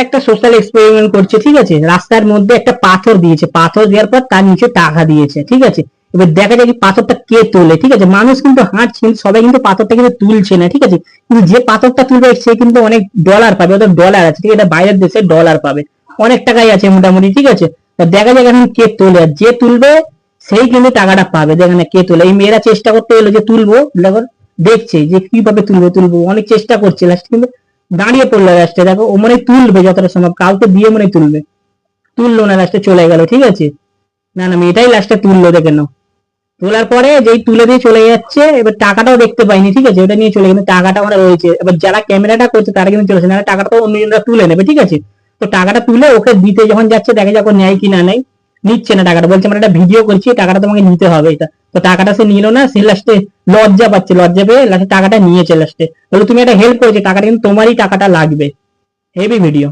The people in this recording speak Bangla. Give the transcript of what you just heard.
একটা সোশ্যাল এক্সপেরিমেন্ট করছে, ঠিক আছে। রাস্তার মধ্যে একটা পাথর দিয়েছে, পাথর দেওয়ার পর তার নিচে টাকা দিয়েছে, ঠিক আছে। এবার দেখা যায় কি পাথরটা কে তোলে, ঠিক আছে। মানুষ কিন্তু হাঁটছে, সবাই কিন্তু পাথরটা কিন্তু তুলছে না, ঠিক আছে। কিন্তু যে পাথরটা তুলবে সে কিন্তু অনেক ডলার পাবে, ওদের ডলার আছে, ঠিক আছে, এটা বাইরের দেশে ডলার পাবে, অনেক টাকাই আছে মোটামুটি, ঠিক আছে। তা দেখা যাক এখন কে তোলে, আর যে তুলবে সেই কিন্তু টাকাটা পাবে। দেখেন না কে তোলে, এই মেয়েরা চেষ্টা করতে গেলো যে তুলবো, দেখো দেখছে যে কিভাবে তুলবো তুলবো, অনেক চেষ্টা করছে, লাস্ট কিন্তু দাঁড়িয়ে পড়লো লাস্টে, দেখো ও মনে হয় তুলবে যতটা সম্ভব, কাউকে দিয়ে মনে হয় তুলবে, তুললো না, লাস্টে চলে গেল, ঠিক আছে। না না মেয়েটাই লাস্টে তুললো, দেখে নাও। তোলার পরে যেই তুলে দিয়ে চলে যাচ্ছে, এবার টাকাটাও দেখতে পাইনি, ঠিক আছে, ওটা নিয়ে চলে গেছে, টাকাটা আমরা রয়েছে। এবার যারা ক্যামেরাটা করছে তারা কিন্তু চলেছে না, টাকাটা তো অন্যজনরা তুলে নেবে, ঠিক আছে। তো টাকাটা তুলে ওকে দিতে যখন যাচ্ছে, দেখা যাক ও নেয় কি না নেয়, নিচ্ছে না টাকাটা, বলছে আমরা একটা ভিডিও করছি, টাকাটা তোমাকে নিতে হবে এটা। তো টাকাটা সে নিল না, সে লাস্টে লজ্জা পাচ্ছে, লজ্জা পেয়ে লাস্টে টাকাটা নিয়েছে লাস্টে। বলে তুমি একটা হেল্প করেছো, টাকাটা কিন্তু তোমারই টাকাটা লাগবে। Heavy video.